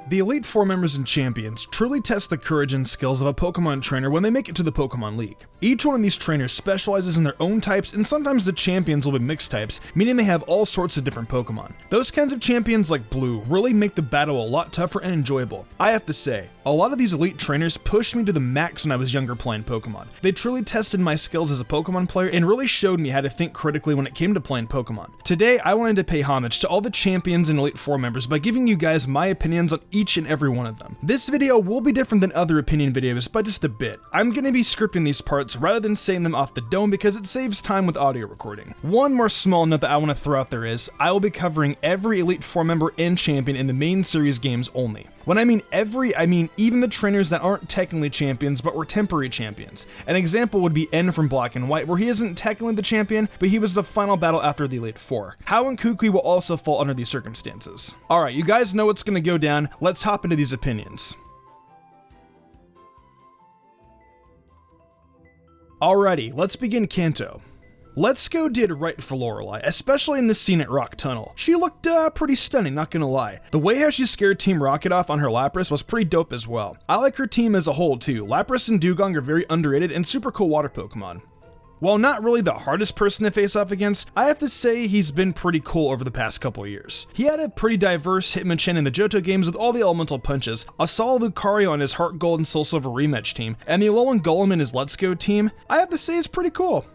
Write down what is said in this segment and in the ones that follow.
The Elite Four members and champions truly test the courage and skills of a Pokemon trainer when they make it to the Pokemon League. Each one of these trainers specializes in their own types, and sometimes the champions will be mixed types, meaning they have all sorts of different Pokemon. Those kinds of champions like Blue really make the battle a lot tougher and enjoyable. I have to say, a lot of these elite trainers pushed me to the max when I was younger playing Pokemon. They truly tested my skills as a Pokemon player and really showed me how to think critically when it came to playing Pokemon. Today, I wanted to pay homage to all the champions and Elite Four members by giving you guys my opinions on each and every one of them. This video will be different than other opinion videos by just a bit. I'm going to be scripting these parts rather than saying them off the dome because it saves time with audio recording. One more small note that I want to throw out there is, I will be covering every Elite Four member and champion in the main series games only. When I mean every, I mean even the trainers that aren't technically champions but were temporary champions. An example would be N from Black and White, where he isn't technically the champion, but he was the final battle after the Elite Four. Hau and Kukui will also fall under these circumstances. Alright, you guys know what's going to go down, let's hop into these opinions. Alrighty, let's begin Kanto. Let's Go did right for Lorelei, especially in this scene at Rock Tunnel. She looked pretty stunning, not gonna lie. The way how she scared Team Rocket off on her Lapras was pretty dope as well. I like her team as a whole too. Lapras and Dugong are very underrated and super cool water Pokemon. While not really the hardest person to face off against, I have to say he's been pretty cool over the past couple years. He had a pretty diverse Hitmonchan in the Johto games with all the elemental punches, a solid Lucario on his Heart Gold and Soul Silver rematch team, and the Alolan Golem in his Let's Go team. I have to say it's pretty cool.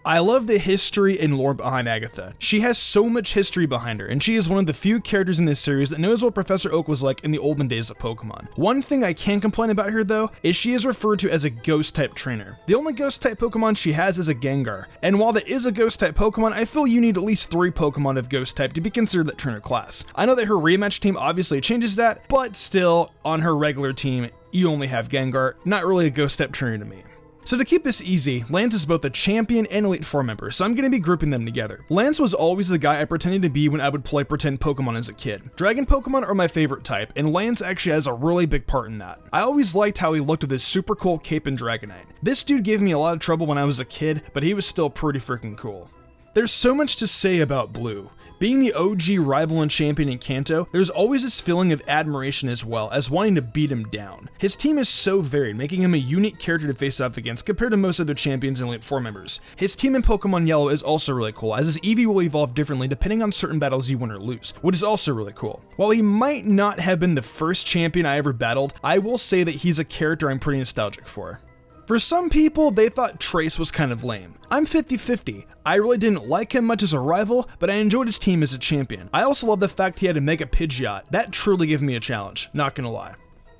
I love the history and lore behind Agatha. She has so much history behind her, and she is one of the few characters in this series that knows what Professor Oak was like in the olden days of Pokemon. One thing I can complain about her though, is she is referred to as a Ghost-type trainer. The only Ghost-type Pokemon she has is a Gengar, and while that is a Ghost-type Pokemon, I feel you need at least 3 Pokemon of Ghost-type to be considered that trainer class. I know that her rematch team obviously changes that, but still, on her regular team, you only have Gengar, not really a Ghost-type trainer to me. So to keep this easy, Lance is both a champion and Elite Four member, so I'm going to be grouping them together. Lance was always the guy I pretended to be when I would play pretend Pokemon as a kid. Dragon Pokemon are my favorite type, and Lance actually has a really big part in that. I always liked how he looked with his super cool cape and Dragonite. This dude gave me a lot of trouble when I was a kid, but he was still pretty freaking cool. There's so much to say about Blue. Being the OG rival and champion in Kanto, there's always this feeling of admiration as well as wanting to beat him down. His team is so varied, making him a unique character to face off against compared to most other champions and Elite Four members. His team in Pokemon Yellow is also really cool, as his Eevee will evolve differently depending on certain battles you win or lose, which is also really cool. While he might not have been the first champion I ever battled, I will say that he's a character I'm pretty nostalgic for. For some people, they thought Trace was kind of lame. I'm 50-50. I really didn't like him much as a rival, but I enjoyed his team as a champion. I also love the fact he had a Mega Pidgeot. That truly gave me a challenge, not gonna lie.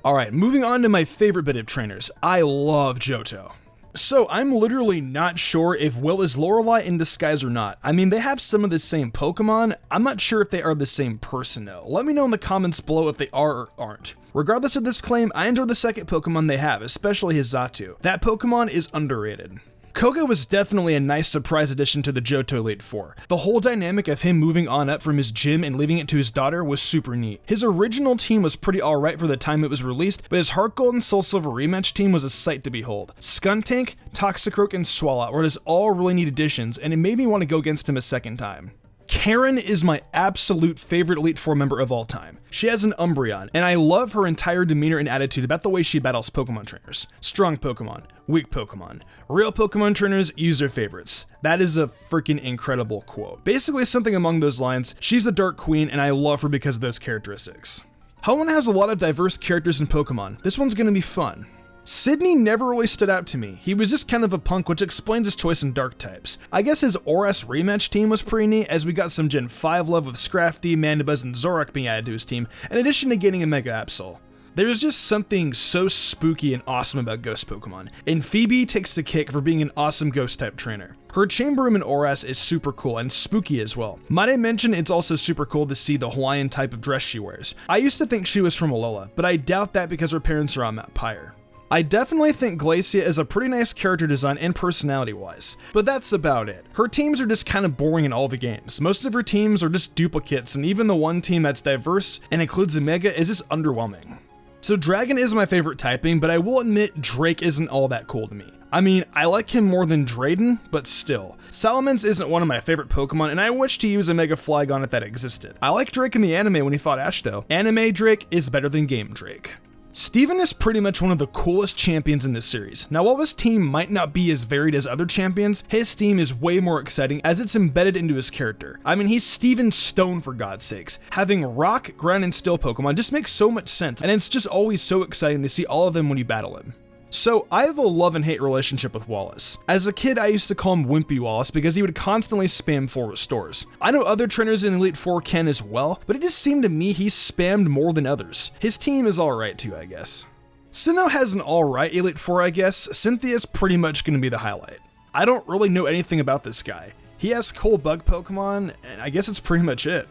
Alright, moving on to my favorite bit of trainers. I love Johto. So I'm literally not sure if Will is Lorelei in disguise or not. I mean, they have some of the same Pokemon. I'm not sure if they are the same person though. Let me know in the comments below if they are or aren't. Regardless of this claim, I enjoy the second Pokemon they have, especially his Xatu. That Pokemon is underrated. Koga was definitely a nice surprise addition to the Johto Elite Four. The whole dynamic of him moving on up from his gym and leaving it to his daughter was super neat. His original team was pretty alright for the time it was released, but his Heart Gold and Soul Silver rematch team was a sight to behold. Skuntank, Toxicroak, and Swallow were just all really neat additions, and it made me want to go against him a second time. Karen is my absolute favorite Elite Four member of all time. She has an Umbreon, and I love her entire demeanor and attitude about the way she battles Pokemon trainers. Strong Pokemon, weak Pokemon. Real Pokemon trainers use their favorites. That is a freaking incredible quote. Basically something along those lines. She's the Dark Queen, and I love her because of those characteristics. Hoenn has a lot of diverse characters in Pokemon. This one's gonna be fun. Sydney never really stood out to me. He was just kind of a punk, which explains his choice in dark types. I guess his Oras rematch team was pretty neat, as we got some Gen 5 love with Scrafty, Mandibuzz, and Zoroark being added to his team, in addition to getting a Mega Absol. There's just something so spooky and awesome about ghost Pokemon, and Phoebe takes the cake for being an awesome ghost-type trainer. Her Chamber Room in Oras is super cool and spooky as well. Might I mention it's also super cool to see the Hawaiian type of dress she wears. I used to think she was from Alola, but I doubt that because her parents are on Mount Pyre. I definitely think Glacia is a pretty nice character design and personality wise, but that's about it. Her teams are just kind of boring in all the games. Most of her teams are just duplicates, and even the one team that's diverse and includes a Mega is just underwhelming. So Dragon is my favorite typing, but I will admit Drake isn't all that cool to me. I mean, I like him more than Drayden, but still. Salamence isn't one of my favorite Pokemon, and I wish to use a Mega Flygon if that existed. I like Drake in the anime when he fought Ash though. Anime Drake is better than game Drake. Steven is pretty much one of the coolest champions in this series. Now while his team might not be as varied as other champions, his team is way more exciting as it's embedded into his character. I mean, he's Steven Stone for God's sakes. Having rock, ground, and steel Pokemon just makes so much sense, and it's just always so exciting to see all of them when you battle him. So, I have a love and hate relationship with Wallace. As a kid, I used to call him Wimpy Wallace because he would constantly spam 4 restores. I know other trainers in Elite 4 can as well, but it just seemed to me he spammed more than others. His team is alright too, I guess. Sinnoh has an alright Elite 4, I guess. Cynthia's pretty much going to be the highlight. I don't really know anything about this guy. He has cool bug Pokemon, and I guess it's pretty much it.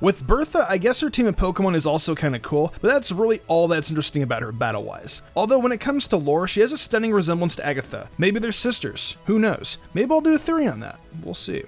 With Bertha, I guess her team of Pokemon is also kinda cool, but that's really all that's interesting about her battle-wise. Although when it comes to lore, she has a stunning resemblance to Agatha. Maybe they're sisters, who knows? Maybe I'll do a theory on that, we'll see.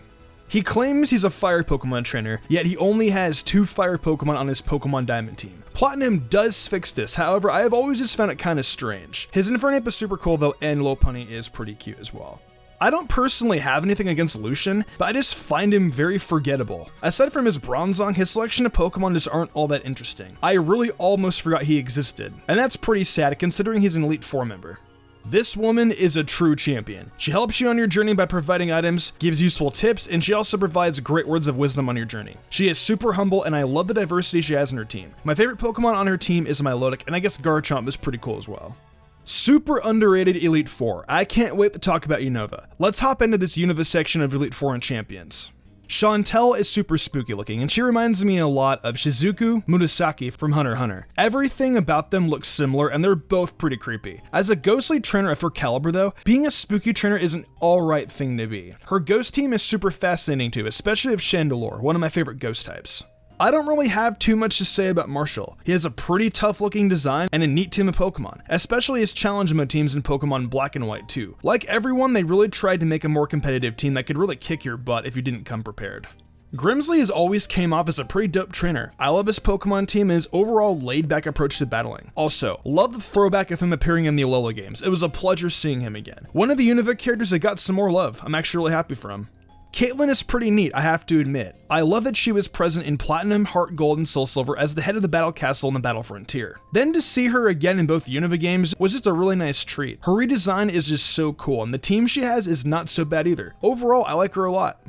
He claims he's a fire Pokemon trainer, yet he only has 2 fire Pokemon on his Pokemon Diamond team. Platinum does fix this, however, I have always just found it kinda strange. His Infernape is super cool though, and Lopunny is pretty cute as well. I don't personally have anything against Lucian, but I just find him very forgettable. Aside from his Bronzong, his selection of Pokemon just aren't all that interesting. I really almost forgot he existed, and that's pretty sad considering he's an Elite 4 member. This woman is a true champion. She helps you on your journey by providing items, gives useful tips, and she also provides great words of wisdom on your journey. She is super humble, and I love the diversity she has in her team. My favorite Pokemon on her team is Milotic, and I guess Garchomp is pretty cool as well. Super underrated Elite 4. I can't wait to talk about Unova. Let's hop into this Unova section of Elite 4 and Champions. Chantel is super spooky looking, and she reminds me a lot of Shizuku Murasaki from Hunter x Hunter. Everything about them looks similar, and they're both pretty creepy. As a ghostly trainer of her caliber though, being a spooky trainer is an alright thing to be. Her ghost team is super fascinating too, especially of Chandelure, one of my favorite ghost types. I don't really have too much to say about Marshall. He has a pretty tough looking design and a neat team of Pokemon, especially his challenge mode teams in Pokemon Black and White too. Like everyone, they really tried to make a more competitive team that could really kick your butt if you didn't come prepared. Grimsley has always came off as a pretty dope trainer. I love his Pokemon team and his overall laid back approach to battling. Also, love the throwback of him appearing in the Alola games. It was a pleasure seeing him again. One of the Unova characters that got some more love. I'm actually really happy for him. Caitlyn is pretty neat, I have to admit. I love that she was present in Platinum, Heart Gold, and Soul Silver as the head of the Battle Castle in the Battle Frontier. Then to see her again in both Unova games was just a really nice treat. Her redesign is just so cool, and the team she has is not so bad either. Overall, I like her a lot.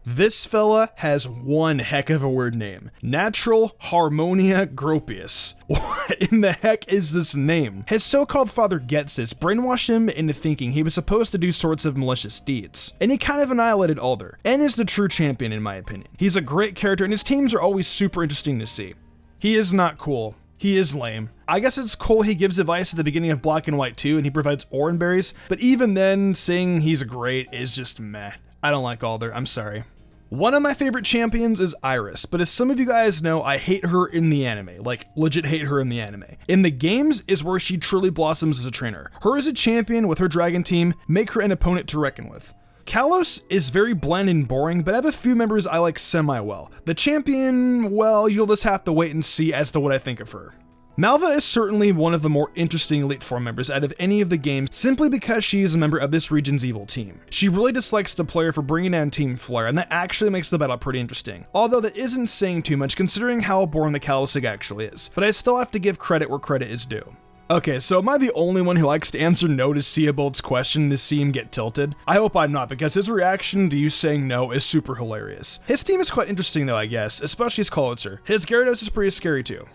This fella has one heck of a weird name. Natural Harmonia Gropius. What in the heck is this name? His so-called father gets this, brainwashed him into thinking he was supposed to do sorts of malicious deeds. And he kind of annihilated Alder, and is the true champion in my opinion. He's a great character and his teams are always super interesting to see. He is not cool. He is lame. I guess it's cool he gives advice at the beginning of Black and White 2 and he provides Oran Berries, but even then, saying he's great is just meh. I don't like Alder, I'm sorry. One of my favorite champions is Iris, but as some of you guys know, I hate her in the anime, like legit hate her in the anime. In the games is where she truly blossoms as a trainer. Her as a champion with her dragon team make her an opponent to reckon with. Kalos is very bland and boring, but I have a few members I like semi-well. The champion, well, you'll just have to wait and see as to what I think of her. Malva is certainly one of the more interesting Elite 4 members out of any of the games simply because she is a member of this region's evil team. She really dislikes the player for bringing down Team Flare, and that actually makes the battle pretty interesting. Although that isn't saying too much considering how boring the Kalasig actually is, but I still have to give credit where credit is due. Okay, so am I the only one who likes to answer no to Seabold's question to see him get tilted? I hope I'm not, because his reaction to you saying no is super hilarious. His team is quite interesting though, I guess, especially his Klawitzer. His Gyarados is pretty scary too.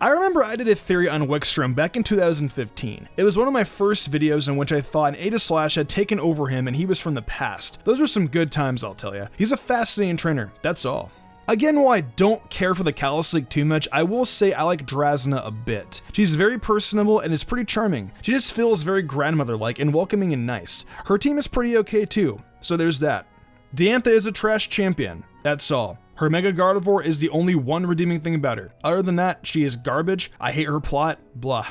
I remember I did a theory on Wickstrom back in 2015. It was one of my first videos in which I thought an Aegislash had taken over him and he was from the past. Those were some good times, I'll tell ya. He's a fascinating trainer, that's all. Again, while I don't care for the Kalasig too much, I will say I like Drasna a bit. She's very personable and is pretty charming. She just feels very grandmother-like and welcoming and nice. Her team is pretty okay too, so there's that. Diantha is a trash champion, that's all. Her Mega Gardevoir is the only one redeeming thing about her. Other than that, she is garbage, I hate her plot, blah.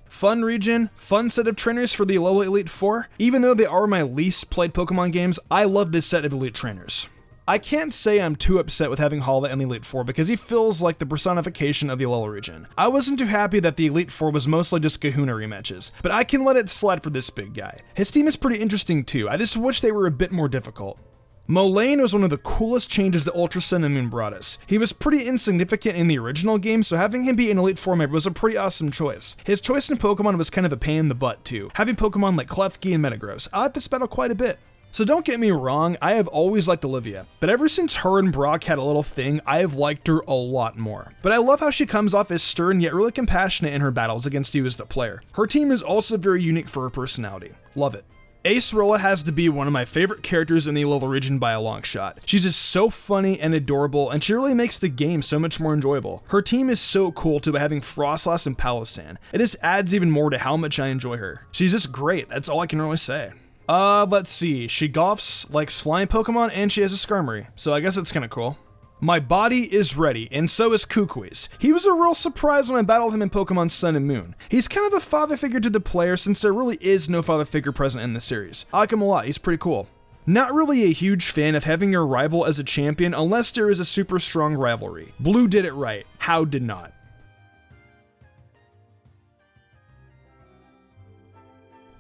Fun region, fun set of trainers for the Alola Elite 4. Even though they are my least played Pokemon games, I love this set of Elite trainers. I can't say I'm too upset with having Hala in the Elite Four because he feels like the personification of the Alola region. I wasn't too happy that the Elite Four was mostly just Kahuna rematches, but I can let it slide for this big guy. His team is pretty interesting too, I just wish they were a bit more difficult. Molayne was one of the coolest changes that Ultra Sun and Moon brought us. He was pretty insignificant in the original game, so having him be an Elite Four member was a pretty awesome choice. His choice in Pokemon was kind of a pain in the butt too, having Pokemon like Klefki and Metagross. I like this battle quite a bit. So don't get me wrong, I have always liked Olivia, but ever since her and Brock had a little thing, I have liked her a lot more. But I love how she comes off as stern yet really compassionate in her battles against you as the player. Her team is also very unique for her personality. Love it. Acerola has to be one of my favorite characters in the Alola region by a long shot. She's just so funny and adorable, and she really makes the game so much more enjoyable. Her team is so cool too by having Frostlass and Palossand. It just adds even more to how much I enjoy her. She's just great, that's all I can really say. Let's see, she golfs, likes flying Pokemon, and she has a Skarmory, so I guess that's kinda cool. My body is ready, and so is Kukui's. He was a real surprise when I battled him in Pokemon Sun and Moon. He's kind of a father figure to the player since there really is no father figure present in the series. I like him a lot, he's pretty cool. Not really a huge fan of having your rival as a champion unless there is a super strong rivalry. Blue did it right, Hau did not.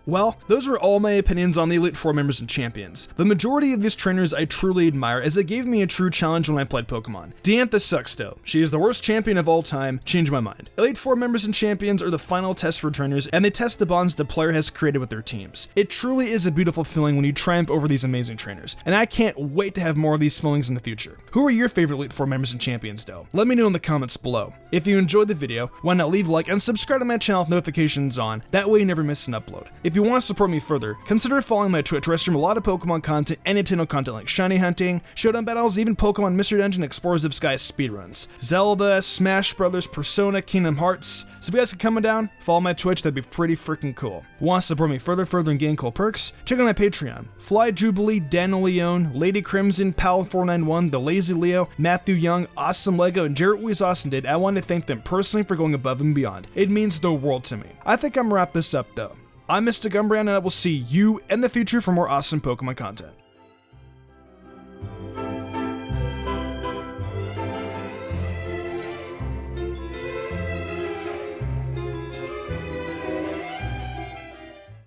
Well, those were all my opinions on the Elite Four members and champions. The majority of these trainers I truly admire as it gave me a true challenge when I played Pokemon. Diantha sucks though. She is the worst champion of all time, changed my mind. Elite Four members and champions are the final test for trainers, and they test the bonds the player has created with their teams. It truly is a beautiful feeling when you triumph over these amazing trainers, and I can't wait to have more of these feelings in the future. Who are your favorite Elite Four members and champions though? Let me know in the comments below. If you enjoyed the video, why not leave a like and subscribe to my channel with notifications on, that way you never miss an upload. If you want to support me further, consider following my Twitch where I stream a lot of Pokemon content and Nintendo content like shiny hunting, showdown battles, even Pokemon Mystery Dungeon, Explorers of Sky speedruns, Zelda, Smash Brothers, Persona, Kingdom Hearts. So if you guys can come down, follow my Twitch, that'd be pretty freaking cool. Want to support me further and gain cool perks? Check out my Patreon. Fly Jubilee, Daniel Leone, Lady Crimson, Pal491, The Lazy Leo, Matthew Young, Awesome Lego, and Jarrett Weiss Austin did. I want to thank them personally for going above and beyond. It means the world to me. I think I'm gonna wrap this up though. I'm Mystic Umbreon, and I will see you in the future for more awesome Pokemon content.